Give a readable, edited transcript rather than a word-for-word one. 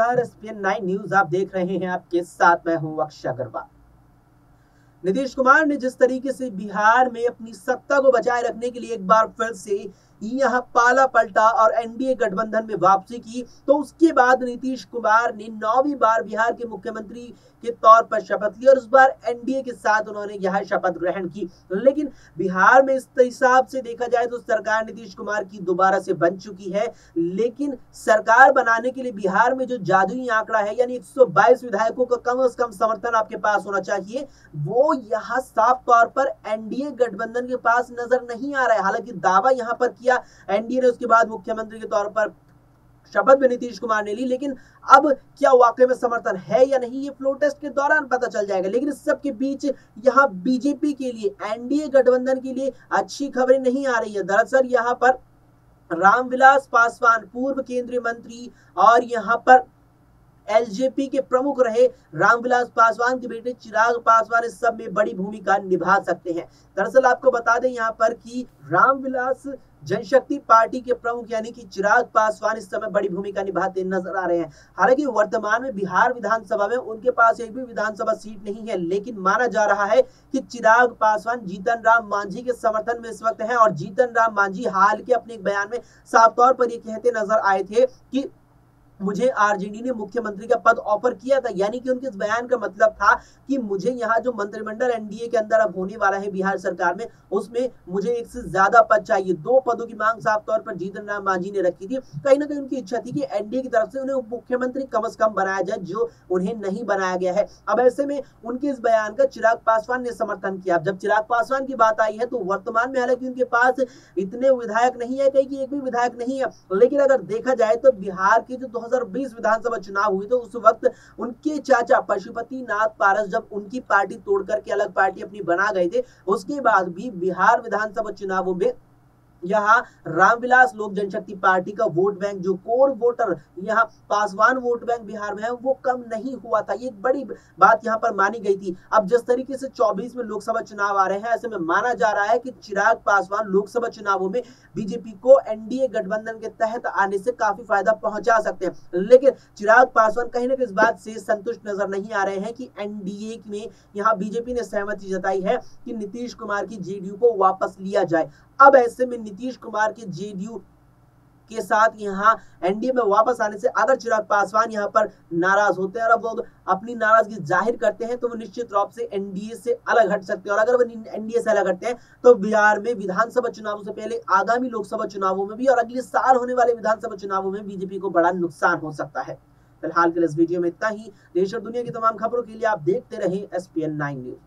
नमस्कार, SPN9 news आप देख रहे हैं। आपके साथ मैं हूं अक्षय अग्रवाल। नीतीश कुमार ने जिस तरीके से बिहार में अपनी सत्ता को बचाए रखने के लिए एक बार फिर से यहां पाला पलटा और एनडीए गठबंधन में वापसी की, तो उसके बाद नीतीश कुमार ने 9वीं बार बिहार के मुख्यमंत्री के तौर पर शपथ ली और इस बार एनडीए के साथ उन्होंने यह शपथ ग्रहण की। लेकिन बिहार में इस हिसाब से देखा जाए तो सरकार नीतीश कुमार की दोबारा से बन चुकी है। लेकिन सरकार बनाने के लिए बिहार में जो जादुई आंकड़ा है, यानी 122 विधायकों का कम से कम समर्थन आपके पास होना चाहिए, वो यहाँ साफ तौर पर एनडीए गठबंधन के पास नजर नहीं आ रहा है। हालांकि दावा यहां पर किया एनडीए ने, उसके बाद मुख्यमंत्री के तौर पर शपथ भी नीतीश कुमार ने ली, लेकिन अब क्या वाकई में समर्थन है या नहीं, ये फ्लो टेस्ट के दौरान पता चल जाएगा। लेकिन इस सब के बीच यहाँ बीजेपी के लिए, एनडीए गठबंधन के लिए अच्छी खबरें नहीं आ रही है। दरअसल यहाँ पर रामविलास पासवान, पूर्व केंद्रीय मंत्री और यहाँ पर एलजेपी के प्रमुख रहे रामविलास पासवान के बेटे चिराग पासवान इस सब में बड़ी भूमिका निभा सकते हैं। दरअसल आपको बता दें यहाँ पर कि रामविलास जनशक्ति पार्टी के प्रमुख यानी कि चिराग पासवान इस समय बड़ी भूमिका निभाते नजर आ रहे हैं। हालांकि वर्तमान में बिहार विधानसभा में उनके पास एक भी विधानसभा सीट नहीं है, लेकिन माना जा रहा है कि चिराग पासवान जीतन राम मांझी के समर्थन में इस वक्त हैं। और जीतन राम मांझी हाल के अपने एक बयान में साफ तौर पर ये कहते नजर आए थे कि मुझे आरजेडी ने मुख्यमंत्री का पद ऑफर किया था, यानी कि उनके इस बयान का मतलब था कि मुझे यहाँ जो मंत्रिमंडल एनडीए के अंदर अब होने वाला है बिहार सरकार में, उसमें मुझे एक से ज्यादा पद चाहिए। 2 पदों की मांग साफ तौर पर जीतन राम मांझी ने रखी थी। कहीं ना कहीं उनकी इच्छा थी कि एनडीए की तरफ से उन्हें उप मुख्यमंत्री कम से कम बनाया जाए, जो उन्हें नहीं बनाया गया है। अब ऐसे में उनके इस बयान का चिराग पासवान ने समर्थन किया। जब चिराग पासवान की बात आई है तो वर्तमान में हालांकि उनके पास इतने विधायक नहीं है, कहीं की एक भी विधायक नहीं है, लेकिन अगर देखा जाए तो बिहार की जो 2020 विधानसभा चुनाव हुई तो उस वक्त उनके चाचा पशुपति नाथ पारस जब उनकी पार्टी तोड़ करके अलग पार्टी अपनी बना गए थे, उसके बाद भी बिहार विधानसभा चुनावों में यहाँ रामविलास लोक जनशक्ति पार्टी का वोट बैंक, जो कोर वोटर यहाँ पासवान वोट बैंक बिहार में है, वो कम नहीं हुआ था। ये एक बड़ी बात यहाँ पर मानी गई थी। अब जिस तरीके से 24 में लोकसभा चुनाव आ रहे हैं, ऐसे में माना जा रहा है कि चिराग पासवान लोकसभा चुनावों में बीजेपी को एनडीए गठबंधन के तहत आने से काफी फायदा पहुंचा सकते हैं। लेकिन चिराग पासवान कहीं ना कहीं इस बात से संतुष्ट नजर नहीं आ रहे हैं कि एनडीए में यहाँ बीजेपी ने सहमति जताई है कि नीतीश कुमार की जेडीयू को वापस लिया जाए। अब ऐसे में नीतीश कुमार के जेडीयू के साथ यहाँ एनडीए में वापस आने से अगर चिराग पासवान यहाँ पर नाराज होते हैं और अब वो अपनी नाराजगी जाहिर करते हैं, तो वो निश्चित रूप से एनडीए से अलग हट सकते हैं। और अगर वो एनडीए से अलग हटते हैं तो बिहार में विधानसभा चुनावों से पहले आगामी लोकसभा चुनावों में भी और अगले साल होने वाले विधानसभा चुनावों में बीजेपी को बड़ा नुकसान हो सकता है। फिलहाल के लिए इस वीडियो में इतना ही। देश और दुनिया की तमाम खबरों के लिए आप देखते रहें SPN9 न्यूज।